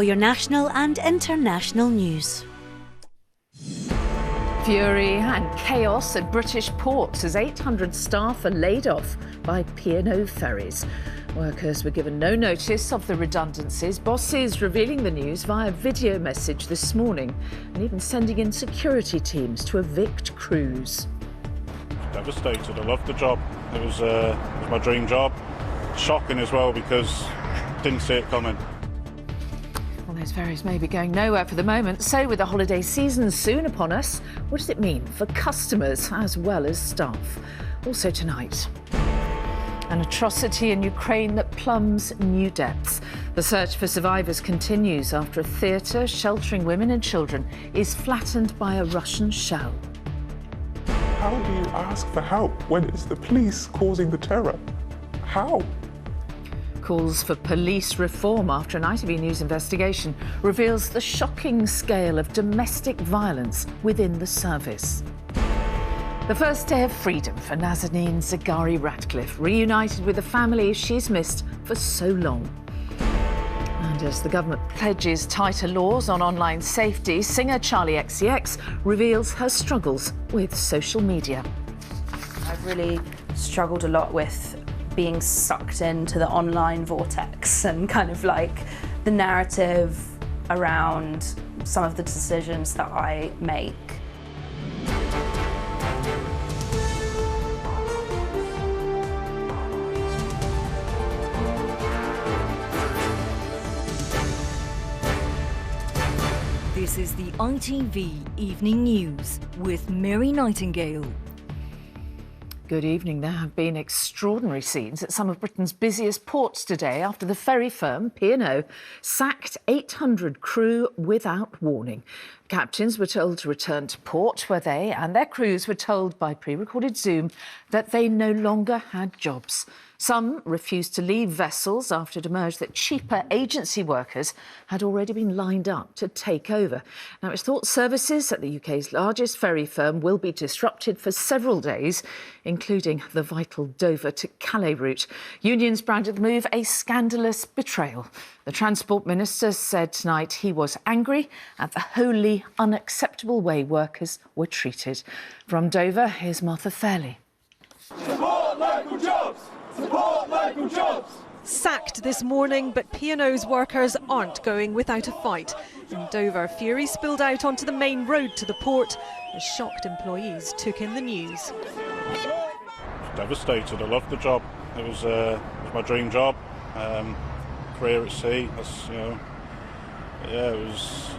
Your national and international news. Fury and chaos at British ports as 800 staff are laid off by P&O Ferries. Workers were given no notice of the redundancies. Bosses revealing the news via video message this morning and even sending in security teams to evict crews. Devastated. I loved the job. It was my dream job. Shocking as well because didn't see it coming. Well, those ferries may be going nowhere for the moment. So with the holiday season soon upon us, what does it mean for customers as well as staff? Also tonight, an atrocity in Ukraine that plumbs new depths. The search for survivors continues after a theatre sheltering women and children is flattened by a Russian shell. How do you ask for help when it's the police causing the terror? How? Calls for police reform after an ITV News investigation reveals the shocking scale of domestic violence within the service. The first day of freedom for Nazanin Zaghari-Ratcliffe, reunited with the family she's missed for so long. And as the government pledges tighter laws on online safety, singer Charli XCX reveals her struggles with social media. I've really struggled a lot with being sucked into the online vortex and kind of like the narrative around some of the decisions that I make. This is the ITV Evening News with Mary Nightingale. Good evening. There have been extraordinary scenes at some of Britain's busiest ports today after the ferry firm, P&O, sacked 800 crew without warning. Captains were told to return to port, where they and their crews were told by pre-recorded Zoom that they no longer had jobs. Some refused to leave vessels after it emerged that cheaper agency workers had already been lined up to take over. Now, it's thought services at the UK's largest ferry firm will be disrupted for several days, including the vital Dover to Calais route. Unions branded the move a scandalous betrayal. The Transport Minister said tonight he was angry at the wholly unacceptable way workers were treated. From Dover, here's Martha Fairley. Support local jobs! Support local jobs! Sacked this morning, but P&O's workers aren't going without a fight. In Dover, fury spilled out onto the main road to the port as shocked employees took in the news. Devastated. I loved the job. It was my dream job. Career at sea. It was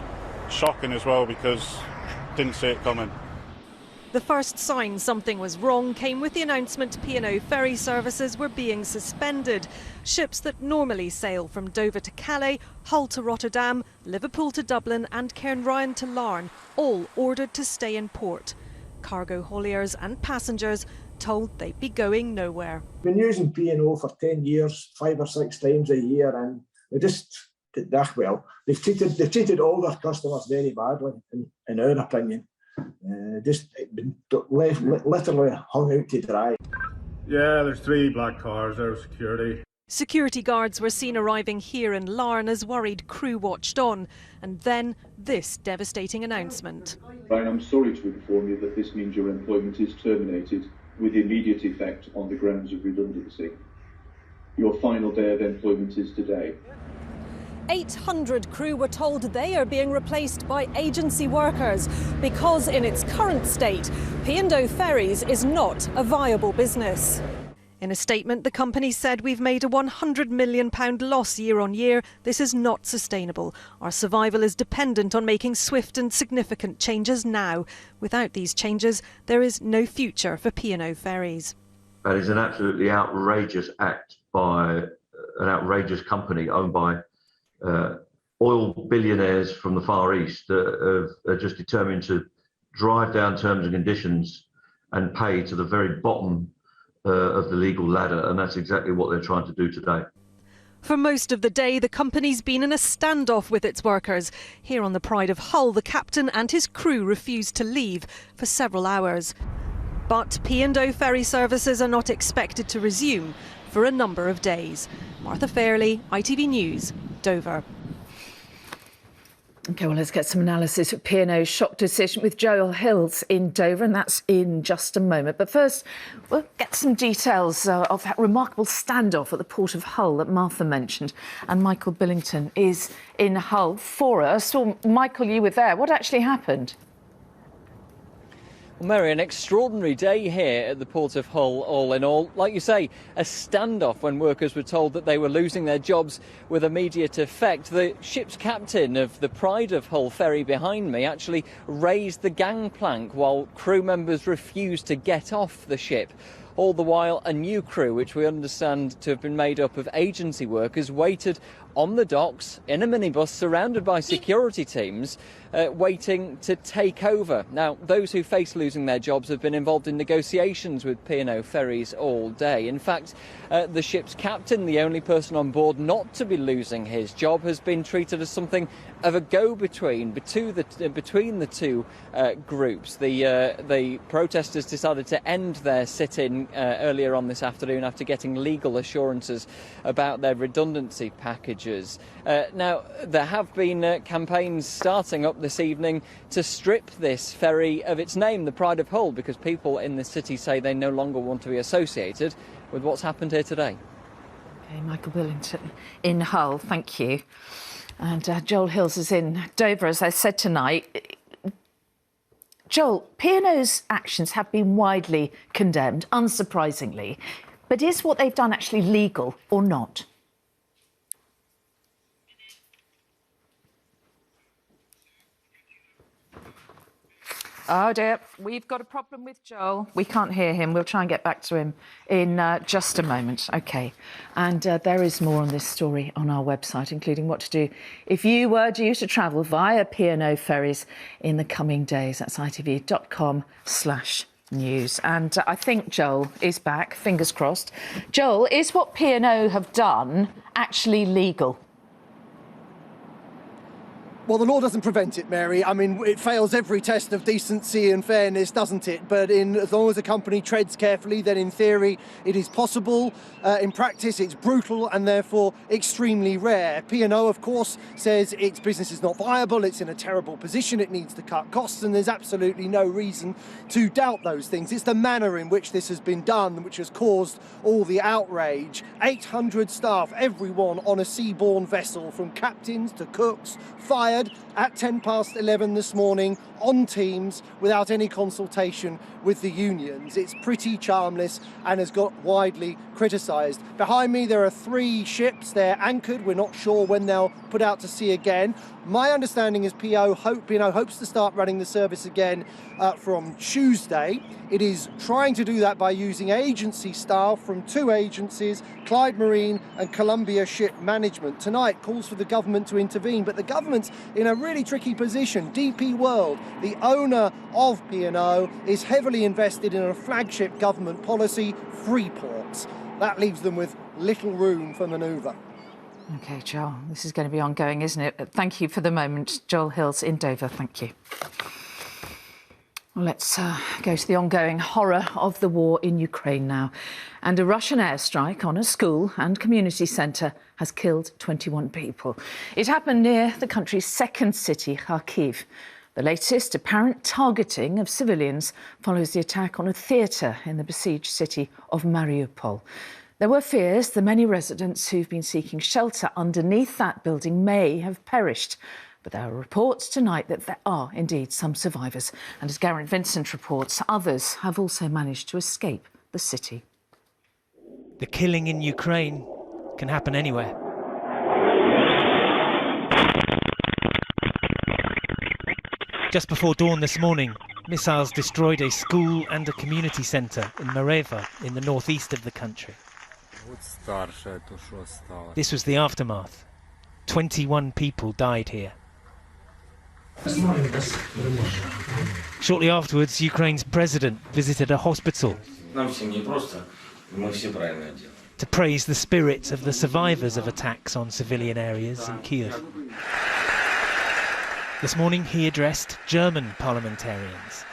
shocking as well because didn't see it coming. The first sign something was wrong came with the announcement P&O ferry services were being suspended. Ships that normally sail from Dover to Calais, Hull to Rotterdam, Liverpool to Dublin and Cairnryan to Larne, all ordered to stay in port. Cargo hauliers and passengers told they'd be going nowhere. I've been using P&O for 10 years, 5 or 6 times a year, and they just, they've treated all their customers very badly, in our opinion. Just been literally hung out to dry. Yeah, there's 3 black cars there with security. Security guards were seen arriving here in Larne as worried crew watched on. And then this devastating announcement. Brian, I'm sorry to inform you that this means your employment is terminated with immediate effect on the grounds of redundancy. Your final day of employment is today. 800 crew were told they are being replaced by agency workers because in its current state, P&O Ferries is not a viable business. In a statement, the company said we've made a £100 million loss year on year. This is not sustainable. Our survival is dependent on making swift and significant changes now. Without these changes, there is no future for P&O Ferries. That is an absolutely outrageous act by an outrageous company owned by oil billionaires from the Far East that are just determined to drive down terms and conditions and pay to the very bottom of the legal ladder, and that's exactly what they're trying to do today. For most of the day, the company's been in a standoff with its workers. Here on the Pride of Hull, the captain and his crew refused to leave for several hours. But P&O ferry services are not expected to resume for a number of days. Martha Fairley, ITV News, Dover. OK, well, let's get some analysis of P&O's shock decision with Joel Hills in Dover, and that's in just a moment. But first, we'll get some details of that remarkable standoff at the port of Hull that Martha mentioned. And Michael Billington is in Hull for us. Well, Michael, you were there. What actually happened? Well, Mary, an extraordinary day here at the Port of Hull, all in all. Like you say, a standoff when workers were told that they were losing their jobs with immediate effect. The ship's captain of the Pride of Hull ferry behind me actually raised the gangplank while crew members refused to get off the ship. All the while, a new crew, which we understand to have been made up of agency workers, waited on the docks in a minibus surrounded by security teams waiting to take over. Now, those who face losing their jobs have been involved in negotiations with P&O Ferries all day. In fact, the ship's captain, the only person on board not to be losing his job, has been treated as something of a go-between between the two groups. The protesters decided to end their sit-in earlier on this afternoon after getting legal assurances about their redundancy packages. Now, there have been campaigns starting up this evening to strip this ferry of its name, the Pride of Hull, because people in the city say they no longer want to be associated with what's happened here today. OK, Michael Billington in Hull, thank you. And Joel Hills is in Dover, as I said tonight. Joel, P&O's actions have been widely condemned, unsurprisingly. But is what they've done actually legal or not? Oh dear, we've got a problem with Joel. We can't hear him. We'll try and get back to him in just a moment. OK. And there is more on this story on our website, including what to do if you were due to travel via P&O Ferries in the coming days. That's itv.com/news. And I think Joel is back, fingers crossed. Joel, is what P&O have done actually legal? Well, the law doesn't prevent it, Mary. I mean, it fails every test of decency and fairness, doesn't it? But as long as a company treads carefully, then in theory it is possible. In practice, it's brutal and therefore extremely rare. P&O, of course, says its business is not viable, it's in a terrible position, it needs to cut costs, and there's absolutely no reason to doubt those things. It's the manner in which this has been done which has caused all the outrage. 800 staff, everyone on a seaborne vessel, from captains to cooks, fired at 11:10 this morning on Teams without any consultation with the unions. It's pretty charmless and has got widely criticised. Behind me there are 3 ships. They're anchored. We're not sure when they'll put out to sea again. My understanding is P&O hopes to start running the service again from Tuesday. It is trying to do that by using agency staff from 2 agencies, Clyde Marine and Columbia Ship Management. Tonight calls for the government to intervene, but the government's in a really tricky position. DP World, the owner of P&O, is heavily invested in a flagship government policy, free ports. That leaves them with little room for manoeuvre. OK, Joel, this is going to be ongoing, isn't it? Thank you for the moment. Joel Hills in Dover, thank you. Well, let's go to the ongoing horror of the war in Ukraine now. And a Russian airstrike on a school and community centre has killed 21 people. It happened near the country's second city, Kharkiv. The latest apparent targeting of civilians follows the attack on a theatre in the besieged city of Mariupol. There were fears the many residents who've been seeking shelter underneath that building may have perished. But there are reports tonight that there are indeed some survivors. And as Garrett Vincent reports, others have also managed to escape the city. The killing in Ukraine can happen anywhere. Just before dawn this morning, missiles destroyed a school and a community centre in Mareva in the northeast of the country. This was the aftermath. 21 people died here. Shortly afterwards, Ukraine's president visited a hospital to praise the spirit of the survivors of attacks on civilian areas in Kyiv. This morning, he addressed German parliamentarians.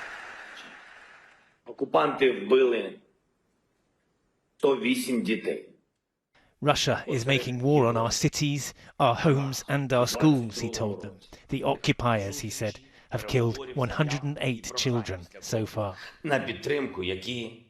Russia is making war on our cities, our homes and our schools, he told them. The occupiers, he said, have killed 108 children so far. The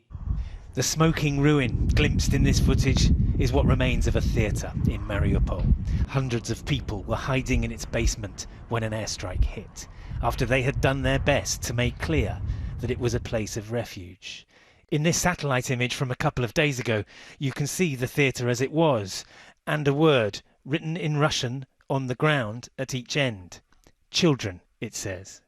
smoking ruin glimpsed in this footage is what remains of a theatre in Mariupol. Hundreds of people were hiding in its basement when an airstrike hit, after they had done their best to make clear that it was a place of refuge. In this satellite image from a couple of days ago, you can see the theatre as it was, and a word written in Russian on the ground at each end. Children, it says.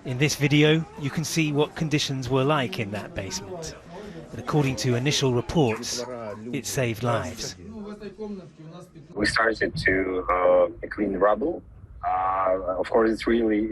In this video, you can see what conditions were like in that basement. And according to initial reports, it saved lives. We started to clean rubble. Of course, it's really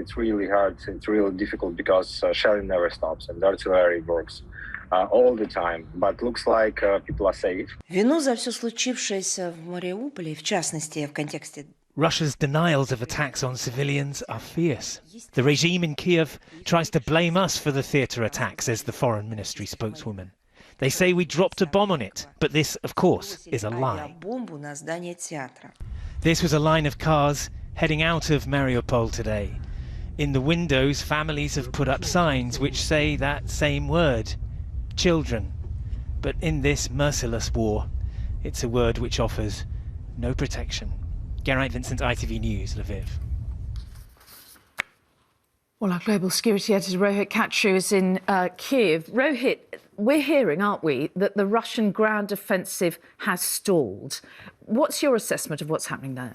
hard. It's really difficult because shelling never stops and artillery works all the time. But looks like people are safe. Вину за все случившееся в Мариуполе, в частности, в контексте. Russia's denials of attacks on civilians are fierce. The regime in Kiev tries to blame us for the theatre attack, says the Foreign Ministry spokeswoman. They say we dropped a bomb on it, but this, of course, is a lie. This was a line of cars heading out of Mariupol today. In the windows, families have put up signs which say that same word, children. But in this merciless war, it's a word which offers no protection. Geraint Vincent, ITV News, Lviv. Well, our global security editor Rohit Kachu is in Kiev. Rohit, we're hearing, aren't we, that the Russian ground offensive has stalled. What's your assessment of what's happening there?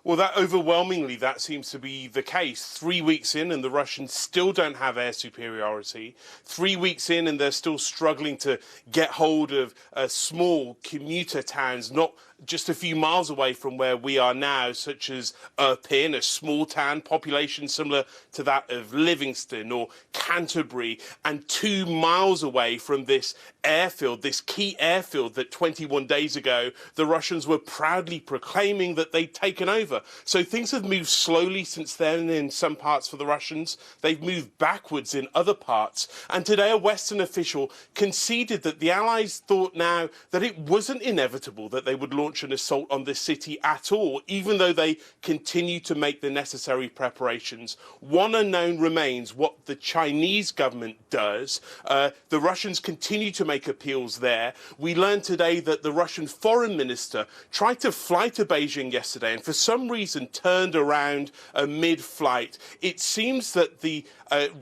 Well, that seems to be the case. 3 weeks in and the Russians still don't have air superiority. 3 weeks in and they're still struggling to get hold of small commuter towns, not just a few miles away from where we are now, such as Irpin, a small town, population similar to that of Livingston or Canterbury, and 2 miles away from this airfield, this key airfield that 21 days ago the Russians were proudly proclaiming that they'd taken over. So things have moved slowly since then in some parts for the Russians. They've moved backwards in other parts. And today a Western official conceded that the Allies thought now that it wasn't inevitable that they would launch an assault on the city at all, even though they continue to make the necessary preparations. One unknown remains: what the Chinese government does. The Russians continue to make appeals there. We learned today that the Russian foreign minister tried to fly to Beijing yesterday and for some reason turned around mid-flight. It seems that the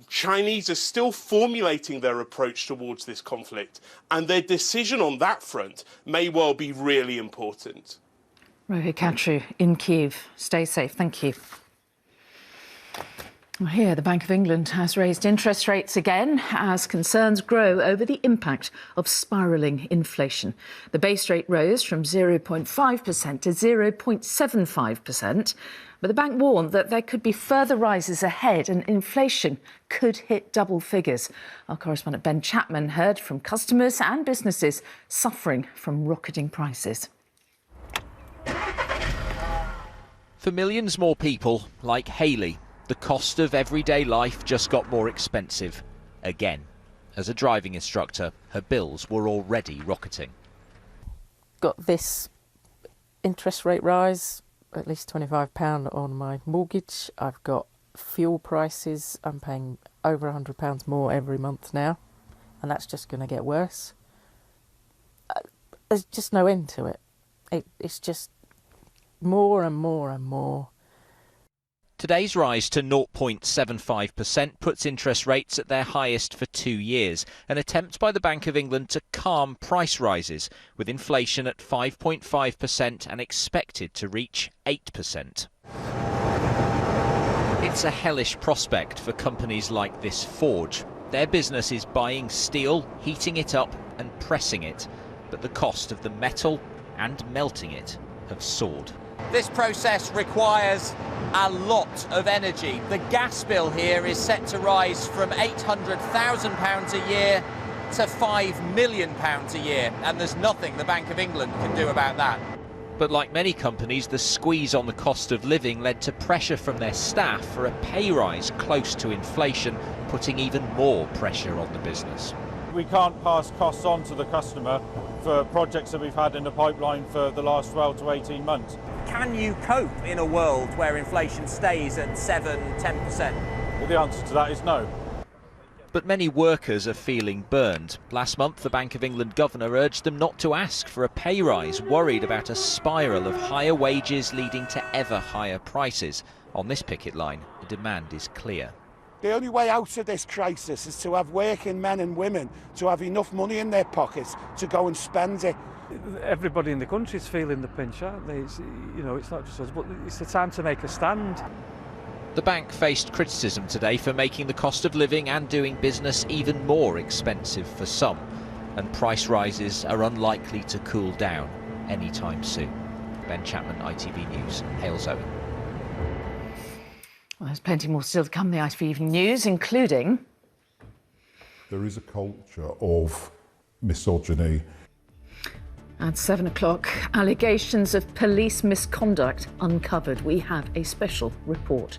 Chinese are still formulating their approach towards this conflict, and their decision on that front may well be really important. Rohit Kachu in Kiev. Stay safe. Thank you. Here, the Bank of England has raised interest rates again as concerns grow over the impact of spiralling inflation. The base rate rose from 0.5% to 0.75%, but the bank warned that there could be further rises ahead and inflation could hit double figures. Our correspondent Ben Chapman heard from customers and businesses suffering from rocketing prices. For millions more people, like Hayley, the cost of everyday life just got more expensive again. As a driving instructor, her bills were already rocketing. Got this interest rate rise, at least £25 on my mortgage. I've got fuel prices. I'm paying over £100 more every month now, and that's just going to get worse. There's just no end to it. It's just more and more and more. Today's rise to 0.75% puts interest rates at their highest for 2 years, an attempt by the Bank of England to calm price rises, with inflation at 5.5% and expected to reach 8%. It's a hellish prospect for companies like this forge. Their business is buying steel, heating it up and pressing it, but the cost of the metal and melting it have soared. This process requires a lot of energy. The gas bill here is set to rise from £800,000 a year to £5 million a year, and there's nothing the Bank of England can do about that. But like many companies, the squeeze on the cost of living led to pressure from their staff for a pay rise close to inflation, putting even more pressure on the business. We can't pass costs on to the customer for projects that we've had in the pipeline for the last 12 to 18 months. Can you cope in a world where inflation stays at 7–10%? Well, the answer to that is no. But many workers are feeling burned. Last month, the Bank of England governor urged them not to ask for a pay rise, worried about a spiral of higher wages leading to ever higher prices. On this picket line, the demand is clear. The only way out of this crisis is to have working men and women to have enough money in their pockets to go and spend it. Everybody in the country is feeling the pinch, aren't they? It's not just us, but it's the time to make a stand. The bank faced criticism today for making the cost of living and doing business even more expensive for some, and price rises are unlikely to cool down anytime soon. Ben Chapman, ITV News, Halesowen. Well, there's plenty more still to come in the ITV Evening News, including... There is a culture of misogyny. At 7 o'clock, allegations of police misconduct uncovered. We have a special report.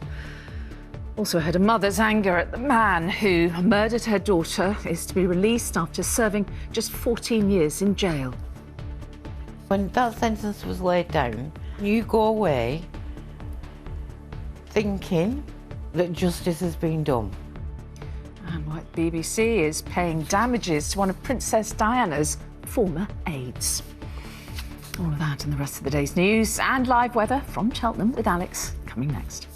Also heard a mother's anger at the man who murdered her daughter is to be released after serving just 14 years in jail. When that sentence was laid down, you go away thinking that justice has been done. And like BBC is paying damages to one of Princess Diana's former aides. All of that and the rest of the day's news and live weather from Cheltenham with Alex coming next.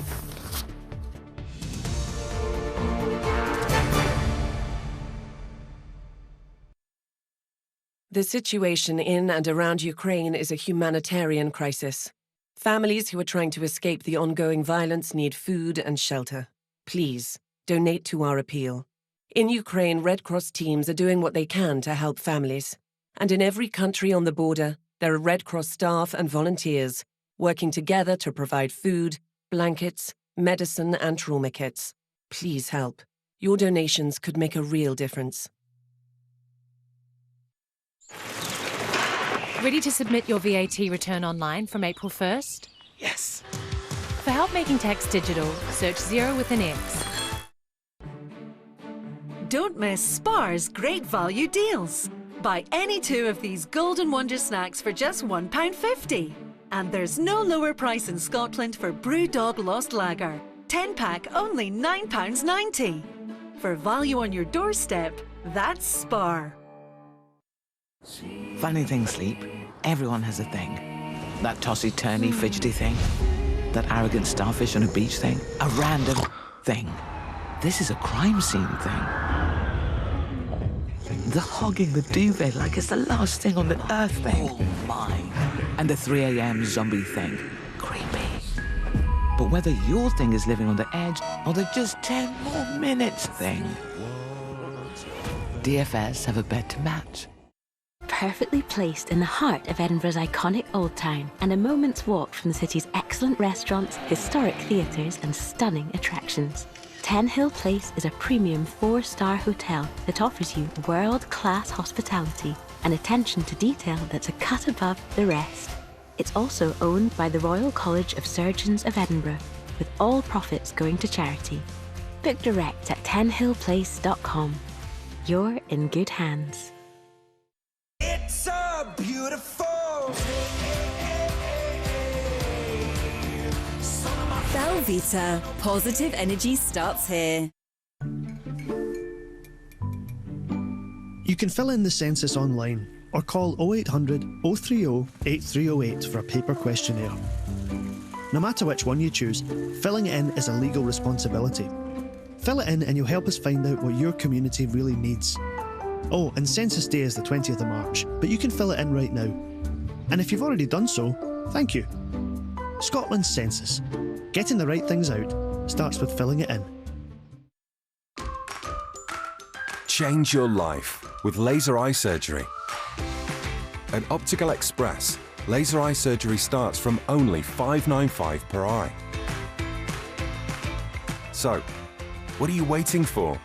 The situation in and around Ukraine is a humanitarian crisis. Families who are trying to escape the ongoing violence need food and shelter. Please, donate to our appeal. In Ukraine, Red Cross teams are doing what they can to help families. And in every country on the border, there are Red Cross staff and volunteers working together to provide food, blankets, medicine and trauma kits. Please help. Your donations could make a real difference. Ready to submit your VAT return online from April 1st? Yes. For help making tax digital, search 0 with an X. Don't miss Spar's great value deals. Buy any two of these Golden Wonder snacks for just £1.50. And there's no lower price in Scotland for Brewdog Lost Lager. 10-pack only £9.90. For value on your doorstep, that's Spar. Funny thing, Sleep. Everyone has a thing. That tossy-turny, fidgety thing. That arrogant starfish on a beach thing. A random thing. This is a crime scene thing. The hogging the duvet like it's the last thing on the earth thing. Oh my. And the 3 a.m. zombie thing. Creepy. But whether your thing is living on the edge or the just 10 more minutes thing. DFS have a bed to match. Perfectly placed in the heart of Edinburgh's iconic Old Town and a moment's walk from the city's excellent restaurants, historic theatres and stunning attractions. 10 Hill Place is a premium 4-star hotel that offers you world-class hospitality and attention to detail that's a cut above the rest. It's also owned by the Royal College of Surgeons of Edinburgh, with all profits going to charity. Book direct at 10hillplace.com. You're in good hands. It's so beautiful. Belvita. Positive energy starts here. You can fill in the census online or call 0800 030 8308 for a paper questionnaire. No matter which one you choose, filling it in is a legal responsibility. Fill it in and you'll help us find out what your community really needs. Oh, and Census Day is the 20th of March, but you can fill it in right now. And if you've already done so, thank you. Scotland's census. Getting the right things out starts with filling it in. Change your life with laser eye surgery. At Optical Express, laser eye surgery starts from only $5.95 per eye. So, what are you waiting for?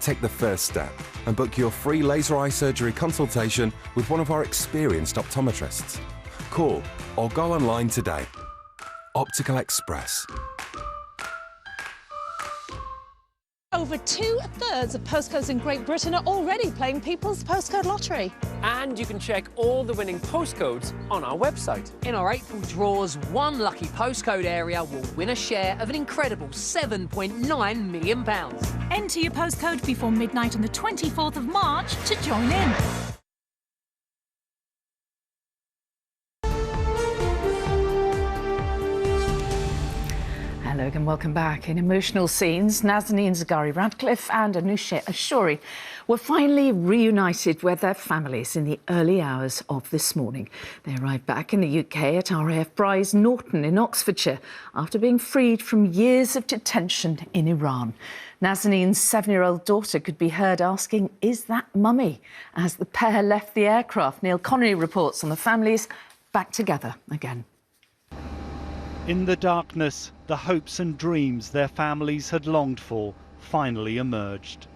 Take the first step and book your free laser eye surgery consultation with one of our experienced optometrists. Call or go online today. Optical Express. Over 2/3 of postcodes in Great Britain are already playing People's Postcode Lottery. And you can check all the winning postcodes on our website. In our April draws, one lucky postcode area will win a share of an incredible £7.9 million. Enter your postcode before midnight on the 24th of March to join in. Hello and welcome back. In emotional scenes, Nazanin Zaghari-Ratcliffe and Anusha Ashuri were finally reunited with their families in the early hours of this morning. They arrived back in the UK at RAF Bryce Norton in Oxfordshire after being freed from years of detention in Iran. Nazanin's 7-year-old daughter could be heard asking, "Is that mummy?" as the pair left the aircraft. Neil Connery reports on the families back together again. In the darkness, the hopes and dreams their families had longed for finally emerged.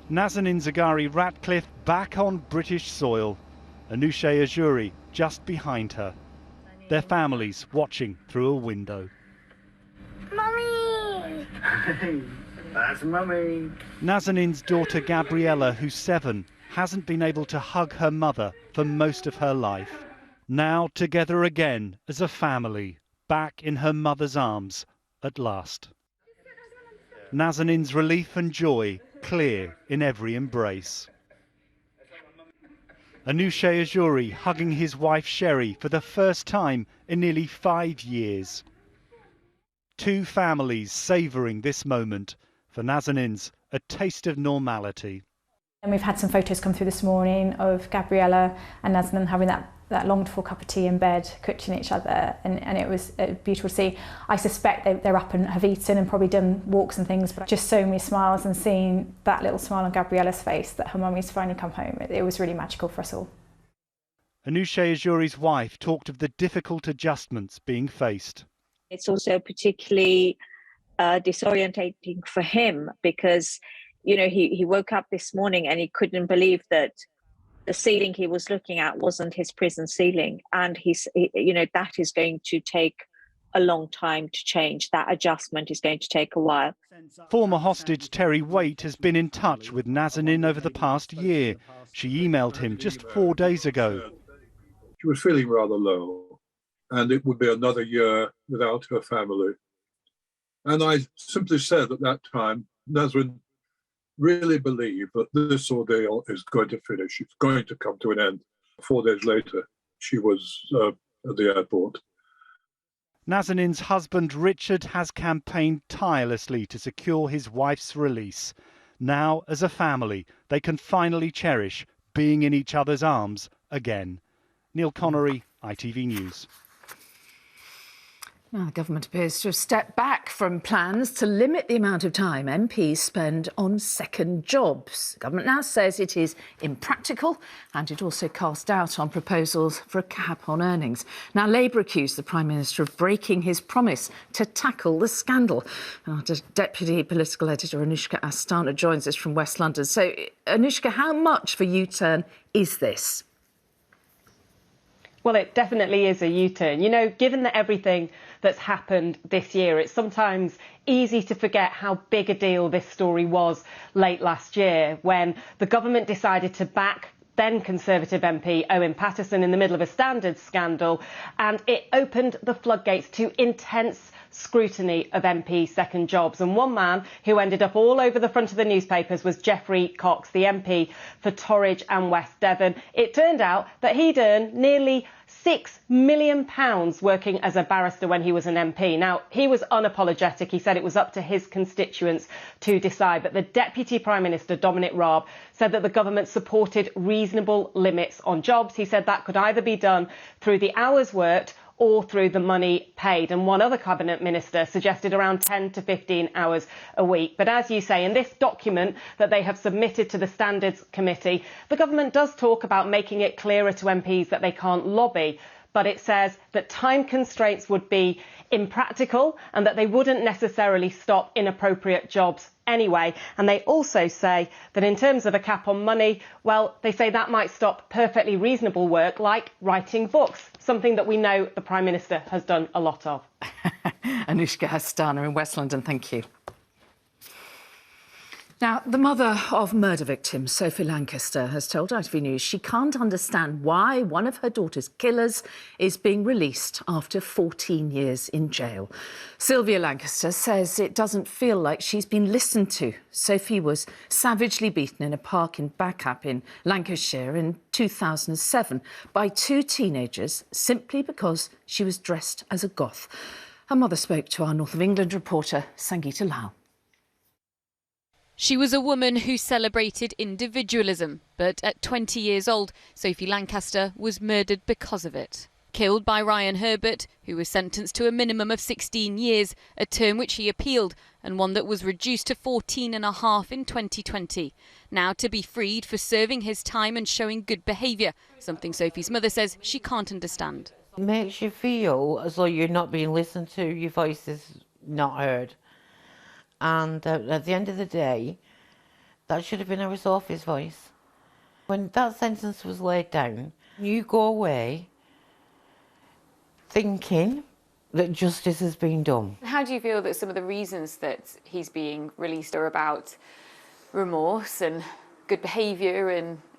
Nazanin Zaghari-Ratcliffe back on British soil. Anusha Ashuri just behind her. Their families watching through a window. Mummy! That's Mummy. Nazanin's daughter Gabriella, who's 7, hasn't been able to hug her mother for most of her life. Now together again as a family, back in her mother's arms at last. Nazanin's relief and joy clear in every embrace. Anusha Ashuri hugging his wife Sherry for the first time in nearly 5 years. Two families savouring this moment. For Nazanin's, a taste of normality. And we've had some photos come through this morning of Gabriella and Nazanin having that longed-for cup of tea in bed, coaching each other, and it was beautiful to see. I suspect they're up and have eaten and probably done walks and things, but just so many smiles, and seeing that little smile on Gabriella's face that her mummy's finally come home, it was really magical for us all. Anusha Ashuri's wife talked of the difficult adjustments being faced. It's also particularly disorientating for him because, you know, he woke up this morning and he couldn't believe that the ceiling he was looking at wasn't his prison ceiling, and that is going to take a long time to change. That adjustment is going to take a while. Former hostage Terry Waite has been in touch with Nazanin over the past year. She emailed him just 4 days ago. She was feeling rather low, and it would be another year without her family. And I simply said at that time, Nazanin, really believe that this ordeal is going to finish. It's going to come to an end. 4 days later, she was at the airport. Nazanin's husband Richard has campaigned tirelessly to secure his wife's release. Now, as a family, they can finally cherish being in each other's arms again. Neil Connery, ITV News. Now, the government appears to have stepped back from plans to limit the amount of time MPs spend on second jobs. The government now says it is impractical, and it also cast doubt on proposals for a cap on earnings. Now, Labour accused the Prime Minister of breaking his promise to tackle the scandal. Our Deputy Political Editor Anushka Astana joins us from West London. So, Anushka, how much of a U-turn is this? Well, it definitely is a U-turn. You know, given that everything that's happened this year, it's sometimes easy to forget how big a deal this story was late last year when the government decided to back then Conservative MP Owen Paterson in the middle of a standards scandal, and it opened the floodgates to intense scrutiny of MP second jobs. And one man who ended up all over the front of the newspapers was Geoffrey Cox, the MP for Torridge and West Devon. It turned out that he'd earned nearly £6 million working as a barrister when he was an MP. Now, he was unapologetic. He said it was up to his constituents to decide. But the Deputy Prime Minister, Dominic Raab, said that the government supported reasonable limits on jobs. He said that could either be done through the hours worked or through the money paid. And one other cabinet minister suggested around 10 to 15 hours a week. But as you say, in this document that they have submitted to the Standards Committee, the government does talk about making it clearer to MPs that they can't lobby. But it says that time constraints would be impractical and that they wouldn't necessarily stop inappropriate jobs anyway. And they also say that in terms of a cap on money, well, they say that might stop perfectly reasonable work like writing books, something that we know the Prime Minister has done a lot of. Anushka Hastana in West London, thank you. Now, the mother of murder victim Sophie Lancaster has told ITV News she can't understand why one of her daughter's killers is being released after 14 years in jail. Sylvia Lancaster says it doesn't feel like she's been listened to. Sophie was savagely beaten in a park in Backup in Lancashire in 2007 by two teenagers simply because she was dressed as a goth. Her mother spoke to our North of England reporter, Sangeeta Lal. She was a woman who celebrated individualism, but at 20 years old, Sophie Lancaster was murdered because of it. Killed by Ryan Herbert, who was sentenced to a minimum of 16 years, a term which he appealed, and one that was reduced to 14.5 in 2020. Now to be freed for serving his time and showing good behaviour, something Sophie's mother says she can't understand. It makes you feel as though you're not being listened to, your voice is not heard. And at the end of the day, that should have been our Sophie's voice. When that sentence was laid down, you go away thinking that justice has been done. How do you feel that some of the reasons that he's being released are about remorse and good behaviour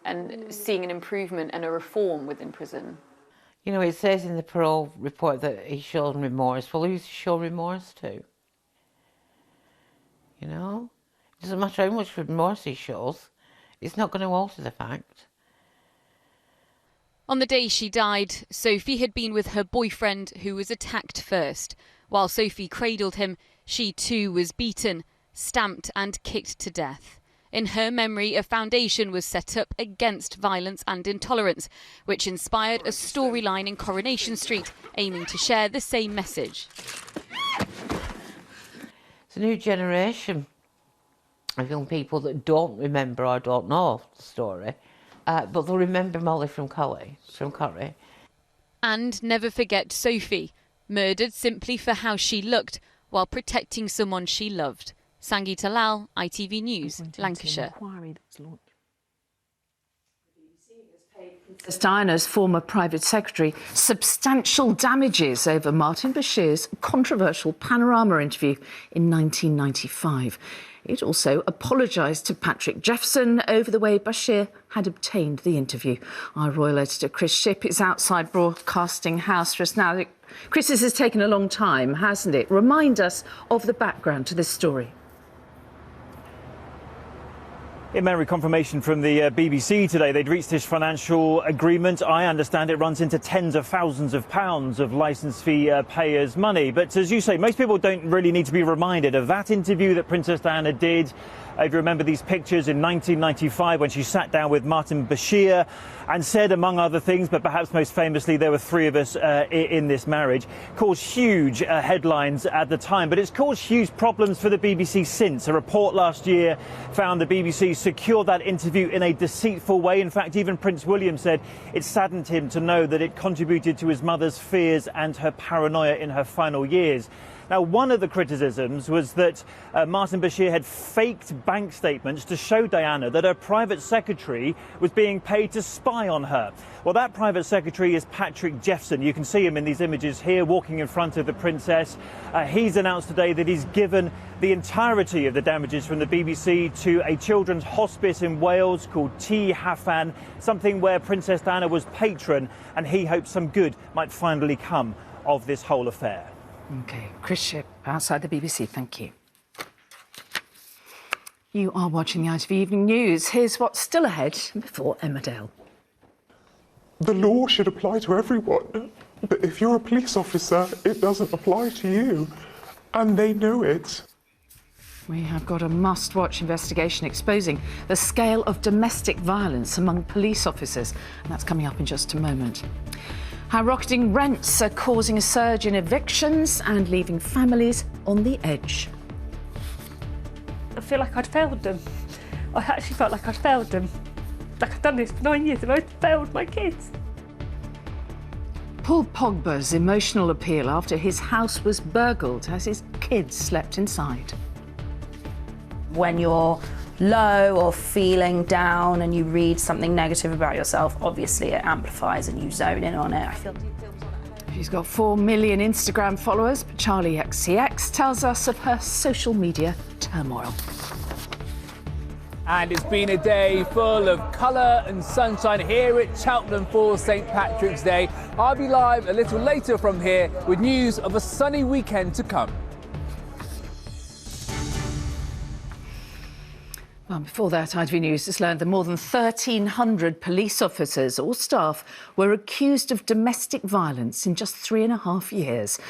and seeing an improvement and a reform within prison? You know, it says in the parole report that he's shown remorse. Well, who's he show remorse to? You know, it doesn't matter how much remorse he shows, it's not going to alter the fact. On the day she died, Sophie had been with her boyfriend who was attacked first. While Sophie cradled him, she too was beaten, stamped and kicked to death. In her memory, a foundation was set up against violence and intolerance, which inspired a storyline in Coronation Street, aiming to share the same message. It's a new generation of young people that don't remember or don't know the story, but they'll remember Molly from Curry. And never forget Sophie, murdered simply for how she looked while protecting someone she loved. Sangeeta Lal, ITV News, Lancashire. Princess Diana's former private secretary substantial damages over Martin Bashir's controversial Panorama interview in 1995. It also apologised to Patrick Jeffson over the way Bashir had obtained the interview. Our royal editor Chris Shipp is outside Broadcasting House just now. Chris, this has taken a long time, hasn't it? Remind us of the background to this story. In Mary, confirmation from the BBC today. They'd reached this financial agreement. I understand it runs into tens of thousands of pounds of licence fee payers' money. But as you say, most people don't really need to be reminded of that interview that Princess Diana did. If you remember these pictures in 1995 when she sat down with Martin Bashir and said, among other things, but perhaps most famously, there were three of us in this marriage, caused huge headlines at the time. But it's caused huge problems for the BBC since. A report last year found the BBC secured that interview in a deceitful way. In fact, even Prince William said it saddened him to know that it contributed to his mother's fears and her paranoia in her final years. Now, one of the criticisms was that Martin Bashir had faked bank statements to show Diana that her private secretary was being paid to spy on her. Well, that private secretary is Patrick Jeffson. You can see him in these images here, walking in front of the princess. He's announced today that he's given the entirety of the damages from the BBC to a children's hospice in Wales called T. Haffan, something where Princess Diana was patron, and he hopes some good might finally come of this whole affair. OK, Chris Shipp, outside the BBC, thank you. You are watching the ITV Evening News. Here's what's still ahead before Emmerdale. The law should apply to everyone, but if you're a police officer, it doesn't apply to you, and they know it. We have got a must-watch investigation exposing the scale of domestic violence among police officers, and that's coming up in just a moment. How rocketing rents are causing a surge in evictions and leaving families on the edge. I feel like I'd failed them. I actually felt like I'd failed them. Like I'd done this for 9 years and I'd failed my kids. Paul Pogba's emotional appeal after his house was burgled as his kids slept inside. When you're low or feeling down and you read something negative about yourself, obviously it amplifies and you zone in on it. She's got 4 million Instagram followers, but Charli XCX tells us of her social media turmoil. And it's been a day full of colour and sunshine here at Cheltenham for St Patrick's Day. I'll be live a little later from here with news of a sunny weekend to come. Well, before that, ITV News has learned that more than 1,300 police officers or staff were accused of domestic violence in just 3.5 years.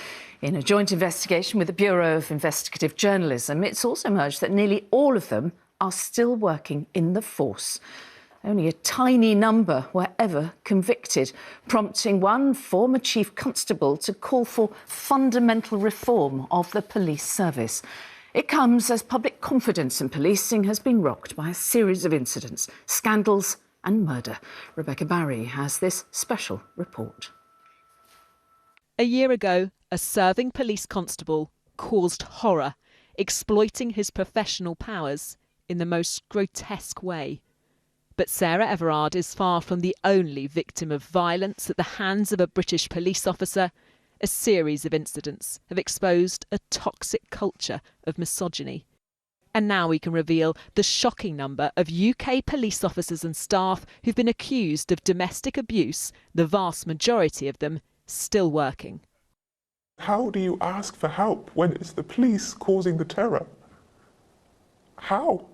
In a joint investigation with the Bureau of Investigative Journalism, it's also emerged that nearly all of them are still working in the force. Only a tiny number were ever convicted, prompting one former chief constable to call for fundamental reform of the police service. It comes as public confidence in policing has been rocked by a series of incidents, scandals and murder. Rebecca Barry has this special report. A year ago, a serving police constable caused horror, exploiting his professional powers in the most grotesque way. But Sarah Everard is far from the only victim of violence at the hands of a British police officer. A series of incidents have exposed a toxic culture of misogyny. And now we can reveal the shocking number of UK police officers and staff who've been accused of domestic abuse, the vast majority of them still working. How do you ask for help when it's the police causing the terror? How?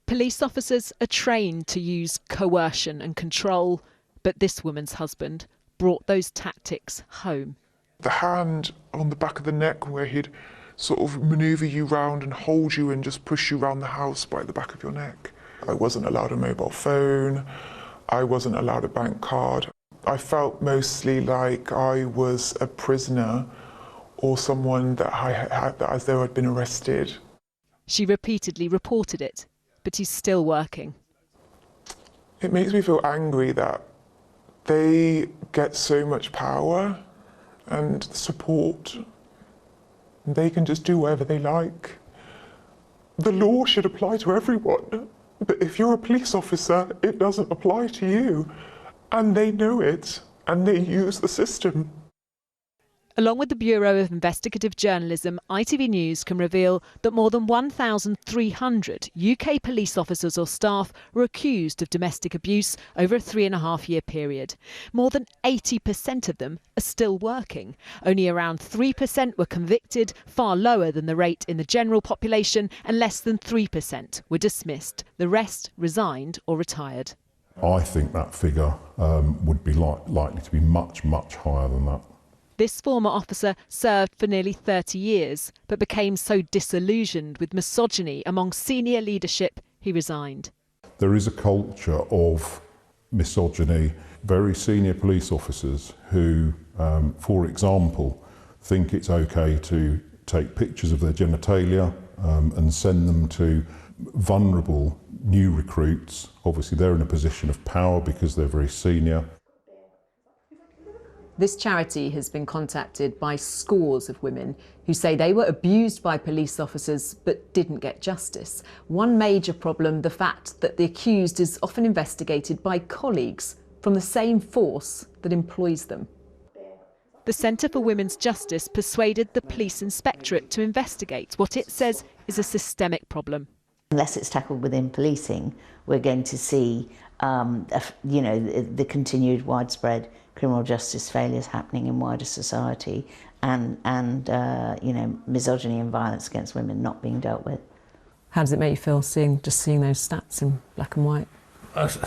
Police officers are trained to use coercion and control, but this woman's husband brought those tactics home. The hand on the back of the neck where he'd sort of manoeuvre you round and hold you and just push you around the house by the back of your neck. I wasn't allowed a mobile phone. I wasn't allowed a bank card. I felt mostly like I was a prisoner or someone that I had as though I'd been arrested. She repeatedly reported it, but he's still working. It makes me feel angry that they get so much power and support. They can just do whatever they like. The law should apply to everyone, but if you're a police officer, it doesn't apply to you. And they know it, and they use the system. Along with the Bureau of Investigative Journalism, ITV News can reveal that more than 1,300 UK police officers or staff were accused of domestic abuse over a 3.5-year period. More than 80% of them are still working. Only around 3% were convicted, far lower than the rate in the general population, and less than 3% were dismissed. The rest resigned or retired. I think that figure would be likely to be much, much higher than that. This former officer served for nearly 30 years, but became so disillusioned with misogyny among senior leadership, he resigned. There is a culture of misogyny. Very senior police officers who, for example, think it's okay to take pictures of their genitalia and send them to vulnerable new recruits. Obviously, they're in a position of power because they're very senior. This charity has been contacted by scores of women who say they were abused by police officers but didn't get justice. One major problem, the fact that the accused is often investigated by colleagues from the same force that employs them. The Centre for Women's Justice persuaded the police inspectorate to investigate what it says is a systemic problem. Unless it's tackled within policing, we're going to see, the continued widespread criminal justice failures happening in wider society, and misogyny and violence against women not being dealt with. How does it make you feel seeing those stats in black and white? Not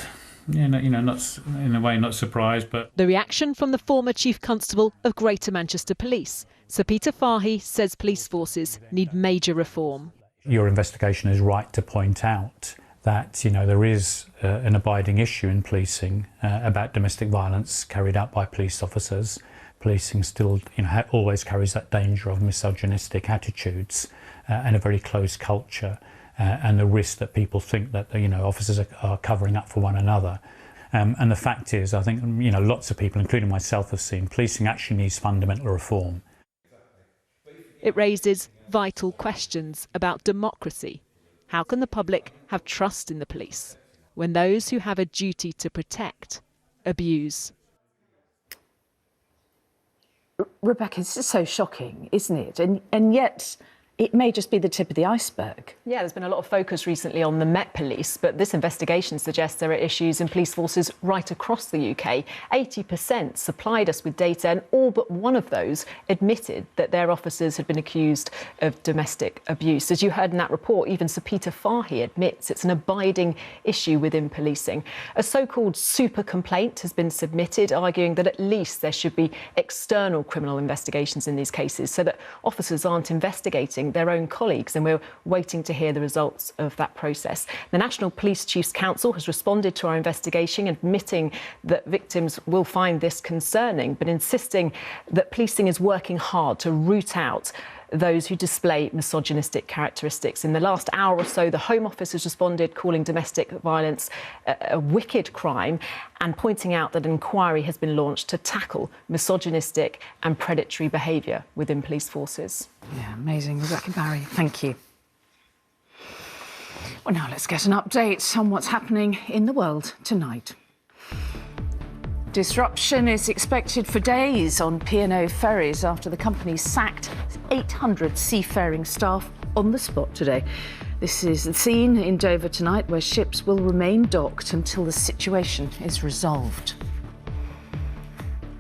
in a way, not surprised, but the reaction from the former Chief Constable of Greater Manchester Police, Sir Peter Fahy, says police forces need major reform. Your investigation is right to point out that there is an abiding issue in policing about domestic violence carried out by police officers. Policing still always carries that danger of misogynistic attitudes and a very closed culture, and the risk that people think that officers are covering up for one another. And the fact is, I think lots of people, including myself, have seen policing actually needs fundamental reform. It raises vital questions about democracy. How can the public have trust in the police when those who have a duty to protect abuse? Rebecca, this is so shocking, isn't it? And yet it may just be the tip of the iceberg. Yeah, there's been a lot of focus recently on the Met Police, but this investigation suggests there are issues in police forces right across the UK. 80% supplied us with data, and all but one of those admitted that their officers had been accused of domestic abuse. As you heard in that report, even Sir Peter Fahey admits it's an abiding issue within policing. A so-called super complaint has been submitted, arguing that at least there should be external criminal investigations in these cases so that officers aren't investigating their own colleagues, and we're waiting to hear the results of that process. The National Police Chiefs Council has responded to our investigation, admitting that victims will find this concerning, but insisting that policing is working hard to root out those who display misogynistic characteristics. In the last hour or so, the Home Office has responded, calling domestic violence a wicked crime and pointing out that an inquiry has been launched to tackle misogynistic and predatory behaviour within police forces. Yeah, amazing. Rebecca Barry, thank you. Well, now let's get an update on what's happening in the world tonight. Disruption is expected for days on P&O Ferries after the company sacked 800 seafaring staff on the spot today. This is the scene in Dover tonight, where ships will remain docked until the situation is resolved.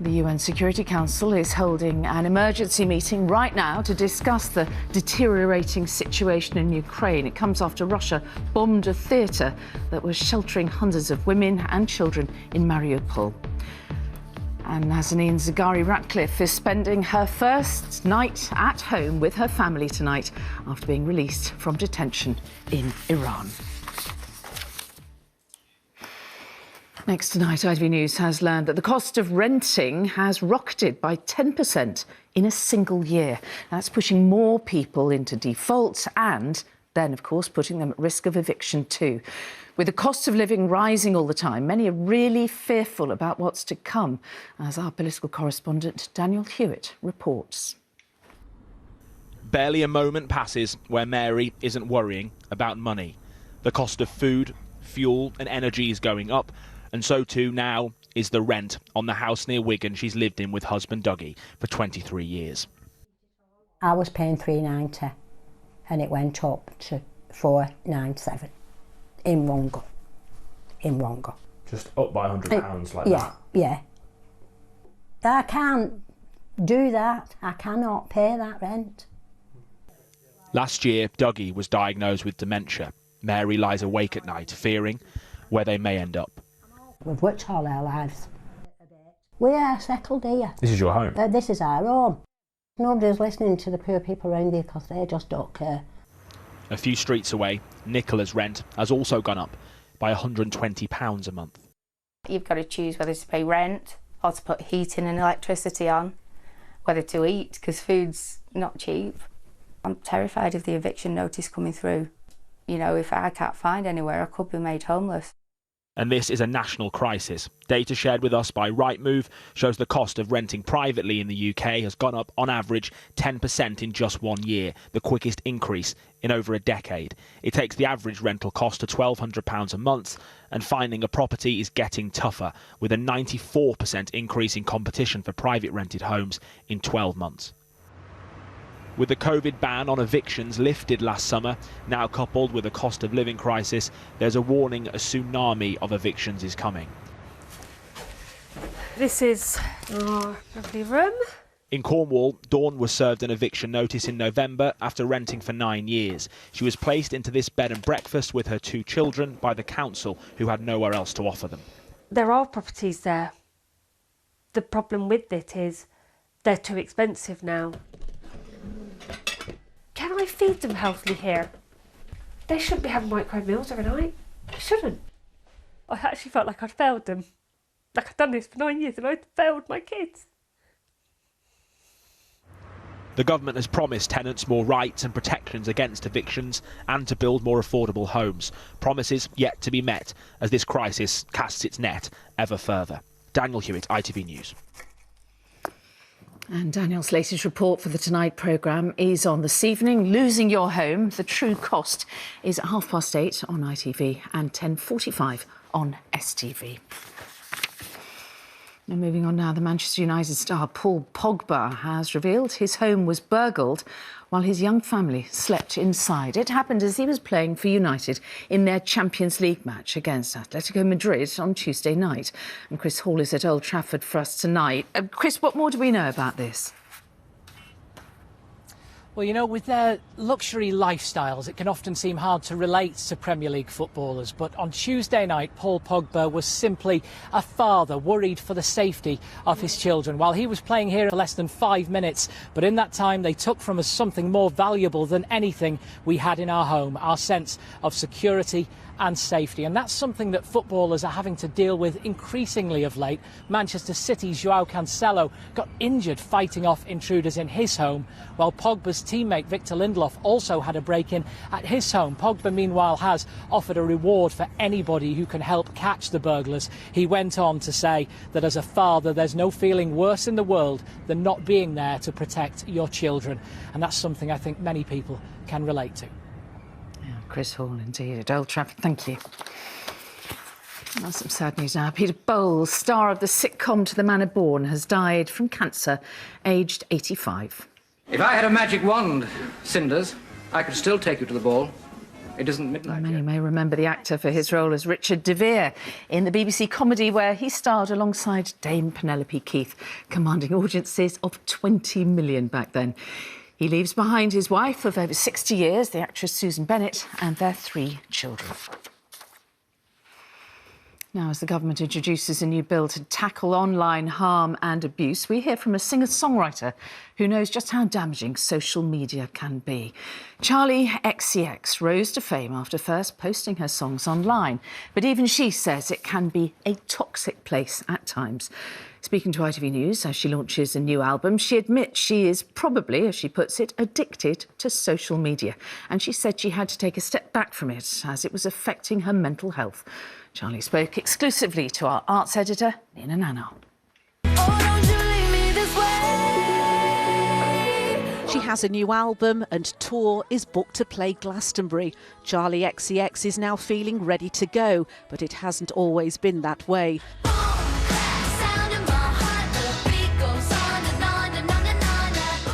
The UN Security Council is holding an emergency meeting right now to discuss the deteriorating situation in Ukraine. It comes after Russia bombed a theatre that was sheltering hundreds of women and children in Mariupol. And Nazanin Zaghari-Ratcliffe is spending her first night at home with her family tonight after being released from detention in Iran. Next tonight, ITV News has learned that the cost of renting has rocketed by 10% in a single year. That's pushing more people into default and then, of course, putting them at risk of eviction too. With the cost of living rising all the time, many are really fearful about what's to come, as our political correspondent Daniel Hewitt reports. Barely a moment passes where Mary isn't worrying about money. The cost of food, fuel and energy is going up, and so too now is the rent on the house near Wigan she's lived in with husband Dougie for 23 years. I was paying £390 and it went up to £497 in one go. Just up by £100 like that? Yeah. I can't do that. I cannot pay that rent. Last year, Dougie was diagnosed with dementia. Mary lies awake at night, fearing where they may end up. We've worked all our lives. We are settled here. This is your home? This is our home. Nobody's listening to the poor people around here because they just don't care. A few streets away, Nicola's rent has also gone up by £120 a month. You've got to choose whether to pay rent or to put heating and electricity on, whether to eat, because food's not cheap. I'm terrified of the eviction notice coming through. You know, if I can't find anywhere, I could be made homeless. And this is a national crisis. Data shared with us by Rightmove shows the cost of renting privately in the UK has gone up on average 10% in just 1 year, the quickest increase in over a decade. It takes the average rental cost to £1,200 a month, and finding a property is getting tougher, with a 94% increase in competition for private rented homes in 12 months. With the COVID ban on evictions lifted last summer, now coupled with a cost of living crisis, there's a warning a tsunami of evictions is coming. This is our lovely room. In Cornwall, Dawn was served an eviction notice in November after renting for 9 years. She was placed into this bed and breakfast with her 2 children by the council, who had nowhere else to offer them. There are properties there. The problem with it is they're too expensive now. Can I feed them healthily here? They shouldn't be having microwave meals every night. They shouldn't. I actually felt like I'd failed them. Like I'd done this for 9 years and I'd failed my kids. The government has promised tenants more rights and protections against evictions and to build more affordable homes. Promises yet to be met as this crisis casts its net ever further. Daniel Hewitt, ITV News. And Daniel's latest report for the Tonight programme is on this evening. Losing your home, the true cost, is at 8:30 on ITV and 10:45 on STV. And moving on now, the Manchester United star Paul Pogba has revealed his home was burgled while his young family slept inside. It happened as he was playing for United in their Champions League match against Atletico Madrid on Tuesday night. And Chris Hall is at Old Trafford for us tonight. Chris, what more do we know about this? Well, you know, with their luxury lifestyles, it can often seem hard to relate to Premier League footballers. But on Tuesday night, Paul Pogba was simply a father worried for the safety of his children while he was playing here for less than 5 minutes. But in that time, they took from us something more valuable than anything we had in our home, our sense of security and safety. And that's something that footballers are having to deal with increasingly of late. Manchester City's João Cancelo got injured fighting off intruders in his home, while Pogba's teammate Victor Lindelof also had a break-in at his home. Pogba, meanwhile, has offered a reward for anybody who can help catch the burglars. He went on to say that as a father, there's no feeling worse in the world than not being there to protect your children. And that's something I think many people can relate to. Chris Hall, indeed, at Old Trafford. Thank you. That's some sad news now. Peter Bowles, star of the sitcom To the Manor Born, has died from cancer, aged 85. If I had a magic wand, Cinders, I could still take you to the ball. It isn't midnight Many may remember the actor for his role as Richard de Vere in the BBC comedy where he starred alongside Dame Penelope Keith, commanding audiences of 20 million back then. He leaves behind his wife of over 60 years, the actress Susan Bennett, and their 3 children. Now, as the government introduces a new bill to tackle online harm and abuse, we hear from a singer-songwriter who knows just how damaging social media can be. Charli XCX rose to fame after first posting her songs online, but even she says it can be a toxic place at times. Speaking to ITV News as she launches a new album, she admits she is probably, as she puts it, addicted to social media. And she said she had to take a step back from it as it was affecting her mental health. Charli spoke exclusively to our arts editor, Nina Nana. She has a new album and tour is booked to play Glastonbury. Charli XCX is now feeling ready to go, but it hasn't always been that way.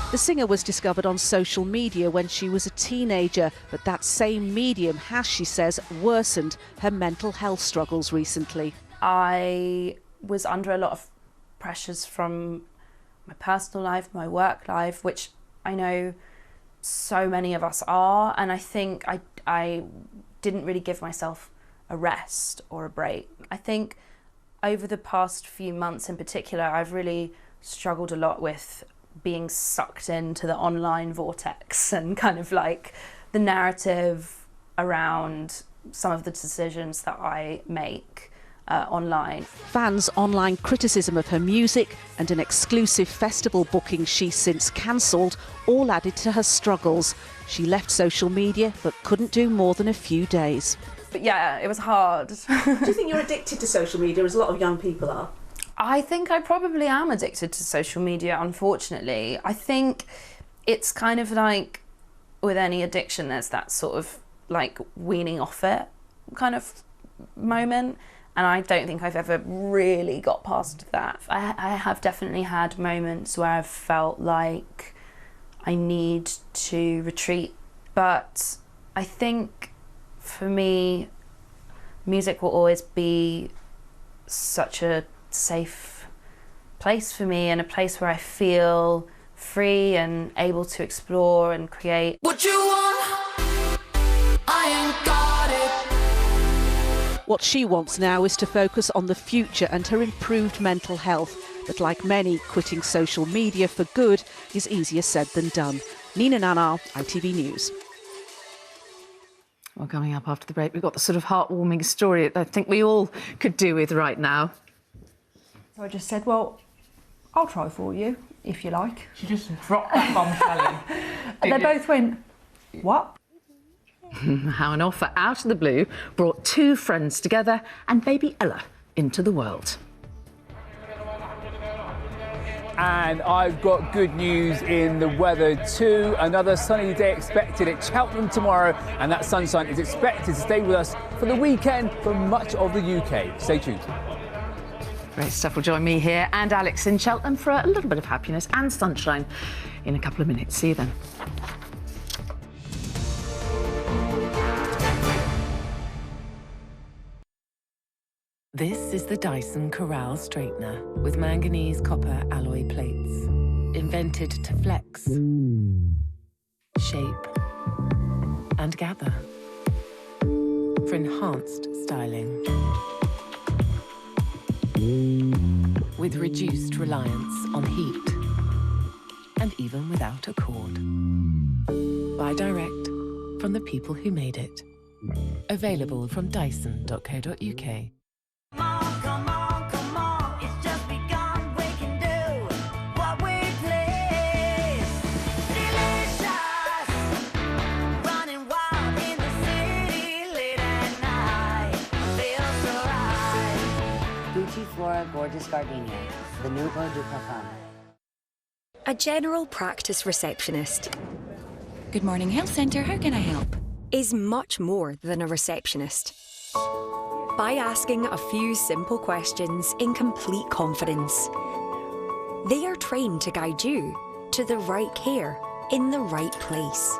The singer was discovered on social media when she was a teenager, but that same medium has, she says, worsened her mental health struggles recently. I was under a lot of pressures from my personal life, my work life, which I know so many of us are, and I think I didn't really give myself a rest or a break. I think over the past few months in particular, I've really struggled a lot with being sucked into the online vortex and kind of like the narrative around some of the decisions that I make online. Fans' online criticism of her music and an exclusive festival booking she's since cancelled all added to her struggles. She left social media but couldn't do more than a few days. But yeah, it was hard. Do you think you're addicted to social media, as a lot of young people are? I think I probably am addicted to social media, unfortunately. I think it's kind of like with any addiction, there's that sort of like weaning off it kind of moment. And I don't think I've ever really got past that. I have definitely had moments where I've felt like I need to retreat. But I think for me, music will always be such a safe place for me and a place where I feel free and able to explore and create. What you want, I ain't got it. What she wants now is to focus on the future and her improved mental health. But like many, quitting social media for good is easier said than done. Nina Nana, ITV News. Well, coming up after the break, we've got the sort of heartwarming story that I think we all could do with right now. So I just said, well, I'll try for you, if you like. She just dropped that bombshell in. And they both went, what? How an offer out of the blue brought 2 friends together and baby Ella into the world. And I've got good news in the weather too. Another sunny day expected at Cheltenham tomorrow, and that sunshine is expected to stay with us for the weekend for much of the UK. Stay tuned. Great stuff. Will join me here and Alex in Cheltenham for a little bit of happiness and sunshine in a couple of minutes. See you then. This is the Dyson Corral Straightener with manganese copper alloy plates. Invented to flex, shape, and gather for enhanced styling. With reduced reliance on heat and even without a cord. Buy direct from the people who made it. Available from dyson.co.uk. Flora Gorgeous Gardenia, the Nouveau du Parfum. A general practice receptionist. Good morning, health centre, how can I help? Is much more than a receptionist. By asking a few simple questions in complete confidence. They are trained to guide you to the right care in the right place.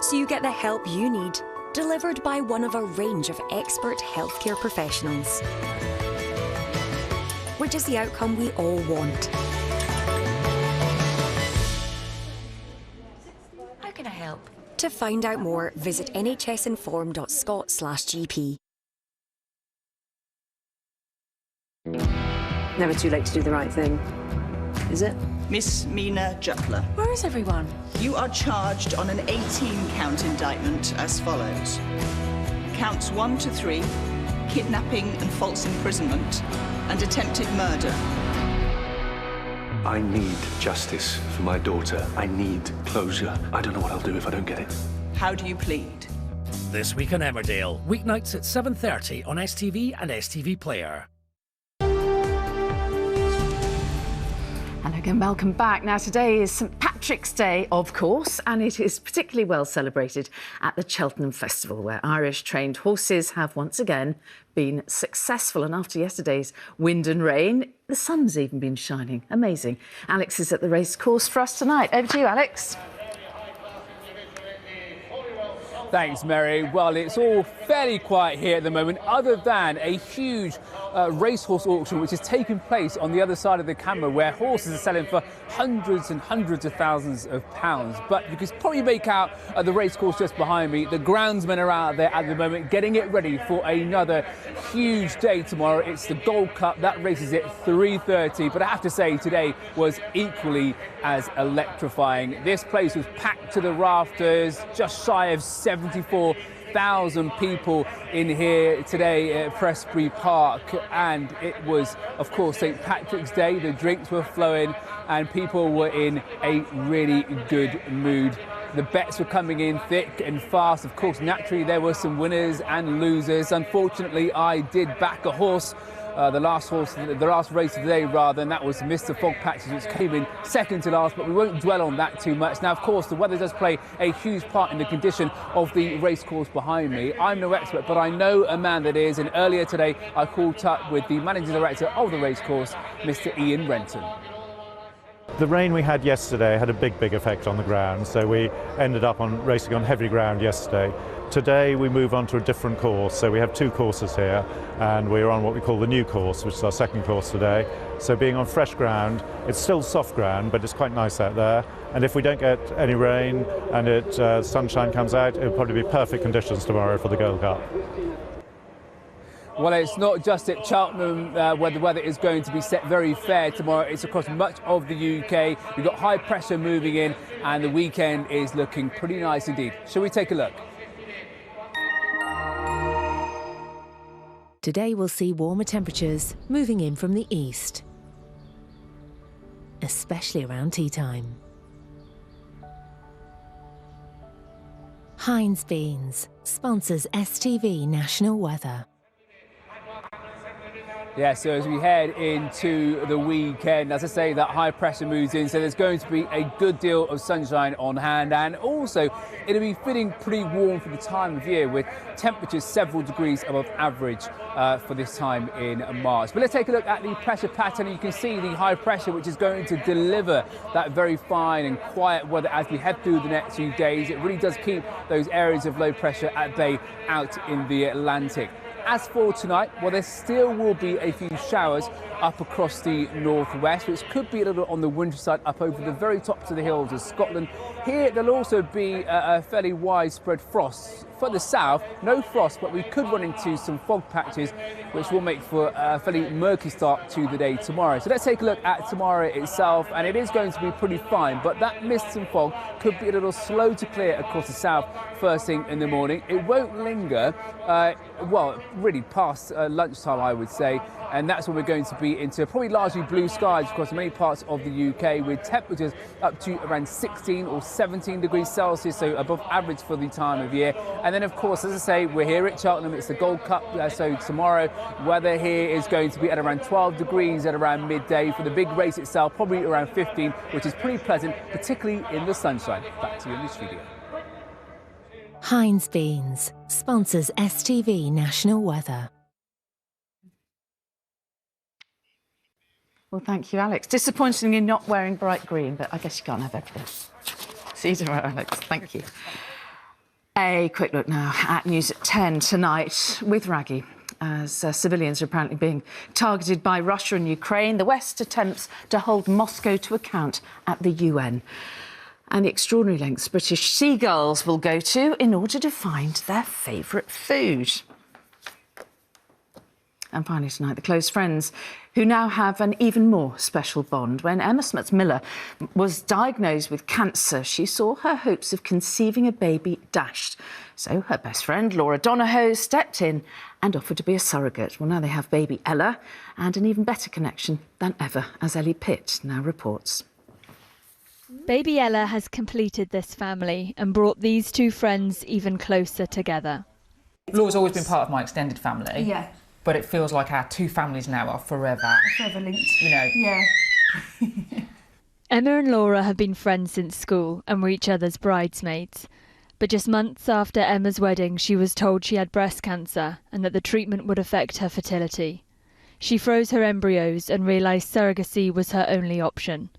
So you get the help you need, delivered by one of a range of expert healthcare professionals. Which is the outcome we all want. How can I help? To find out more, visit nhsinform.scot/GP. Never too late to do the right thing, is it? Miss Mina Jutler. Where is everyone? You are charged on an 18-count indictment as follows. Counts 1 to 3, kidnapping and false imprisonment, and attempted murder. I need justice for my daughter. I need closure. I don't know what I'll do if I don't get it. How do you plead? This week on Emmerdale, weeknights at 7:30 on STV and STV Player. Hello again, welcome back. Now, today is St Patrick's Day, of course, and it is particularly well celebrated at the Cheltenham Festival, where Irish-trained horses have once again been successful. And after yesterday's wind and rain, the sun's even been shining. Amazing. Alex is at the racecourse for us tonight. Over to you, Alex. Thanks, Mary. Well, it's all fairly quiet here at the moment, other than a huge racehorse auction which is taking place on the other side of the camera, where horses are selling for hundreds and hundreds of thousands of pounds. But you can probably make out the racecourse just behind me. The groundsmen are out there at the moment getting it ready for another huge day tomorrow. It's the Gold Cup. That race is at 3:30. But I have to say, today was equally as electrifying. This place was packed to the rafters, just shy of 74,000 people in here today at Presbury Park, and it was, of course, St Patrick's Day. The drinks were flowing and people were in a really good mood. The bets were coming in thick and fast. Of course, naturally, there were some winners and losers. Unfortunately, I did back a horse, the last race of the day rather, and that was Mr Fog Patches, which came in second to last, but we won't dwell on that too much. Now, of course, the weather does play a huge part in the condition of the racecourse behind me. I'm no expert, but I know a man that is, and earlier today I caught up with the managing director of the racecourse, Mr Ian Renton. The rain we had yesterday had a big effect on the ground, so we ended up racing on heavy ground yesterday. Today we move on to a different course, so we have two courses here, and we're on what we call the new course, which is our second course today. So being on fresh ground, it's still soft ground, but it's quite nice out there. And if we don't get any rain and sunshine comes out, it'll probably be perfect conditions tomorrow for the Gold Cup. Well, it's not just at Cheltenham where the weather is going to be set very fair tomorrow. It's across much of the UK. We've got high pressure moving in, and the weekend is looking pretty nice indeed. Shall we take a look? Today we'll see warmer temperatures moving in from the east, especially around tea time. Heinz Beans sponsors STV National Weather. Yeah, so as we head into the weekend, as I say, that high pressure moves in, so there's going to be a good deal of sunshine on hand, and also it'll be feeling pretty warm for the time of year, with temperatures several degrees above average for this time in March. But let's take a look at the pressure pattern. You can see the high pressure, which is going to deliver that very fine and quiet weather as we head through the next few days. It really does keep those areas of low pressure at bay out in the Atlantic. As for tonight, well, there still will be a few showers up across the northwest, which could be a little on the winter side up over the very tops of the hills of Scotland. Here, there'll also be a fairly widespread frost. Further south, no frost, but we could run into some fog patches, which will make for a fairly murky start to the day tomorrow. So let's take a look at tomorrow itself, and it is going to be pretty fine, but that mist and fog could be a little slow to clear across the south first thing in the morning. It won't linger, well, really past lunchtime, I would say, and that's when we're going to be into probably largely blue skies across many parts of the UK, with temperatures up to around 16 or 17 degrees Celsius, so above average for the time of year. And then, of course, as I say, we're here at Cheltenham. It's the Gold Cup, so tomorrow weather here is going to be at around 12 degrees at around midday. For the big race itself, probably around 15, which is pretty pleasant, particularly in the sunshine. Back to you in the studio. Heinz Beans sponsors STV National Weather. Well, thank you, Alex. Disappointingly not wearing bright green, but I guess you can't have everything. See you tomorrow, Alex. Thank you. A quick look now at news at 10 tonight with Raggy. As civilians are apparently being targeted by Russia and Ukraine, the West attempts to hold Moscow to account at the UN. And the extraordinary lengths British seagulls will go to in order to find their favourite food. And finally tonight, the close friends who now have an even more special bond. When Emma Smuts-Miller was diagnosed with cancer, she saw her hopes of conceiving a baby dashed. So her best friend, Laura Donahoe, stepped in and offered to be a surrogate. Well, now they have baby Ella and an even better connection than ever, as Ellie Pitt now reports. Baby Ella has completed this family and brought these two friends even closer together. Laura's always been part of my extended family. Yeah. But it feels like our two families now are forever. Forever linked. You know. Yeah. Emma and Laura have been friends since school and were each other's bridesmaids. But just months after Emma's wedding, she was told she had breast cancer and that the treatment would affect her fertility. She froze her embryos and realised surrogacy was her only option.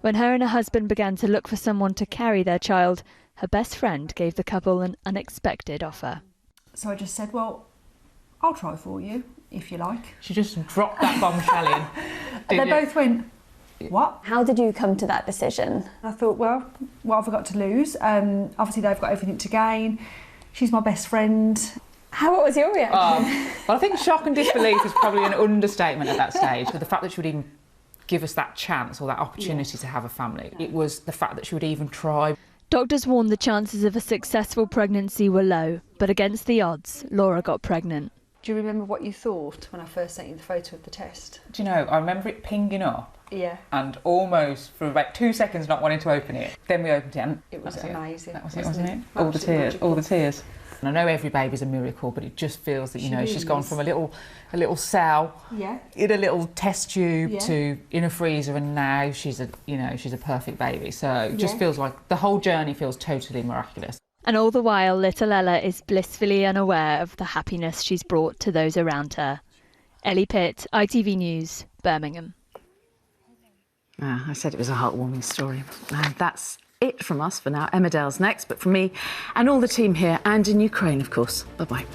When her and her husband began to look for someone to carry their child, her best friend gave the couple an unexpected offer. So I just said, well, I'll try for you, if you like. She just dropped that bombshell in. And they both went, what? How did you come to that decision? I thought, well, what have I got to lose? Obviously, they've got everything to gain. She's my best friend. What was your reaction? Well, I think shock and disbelief is probably an understatement at that stage. But the fact that she would even give us that chance or that opportunity to have a family, it was the fact that she would even try. Doctors warned the chances of a successful pregnancy were low, but against the odds, Laura got pregnant. Do you remember what you thought when I first sent you the photo of the test? Do you know, I remember it pinging up. Yeah. And almost for about 2 seconds not wanting to open it. Then we opened it and it was amazing. That was it, wasn't it? All the tears, magical. All the tears. And I know every baby's a miracle, but it just feels that, you know, she's gone from a little cell in a little test tube to in a freezer, and now she's a perfect baby. So it just feels like the whole journey feels totally miraculous. And all the while, little Ella is blissfully unaware of the happiness she's brought to those around her. Ellie Pitt, ITV News, Birmingham. I said it was a heartwarming story. And that's it from us for now. Emma Dale's next, but from me and all the team here and in Ukraine, of course. Bye-bye.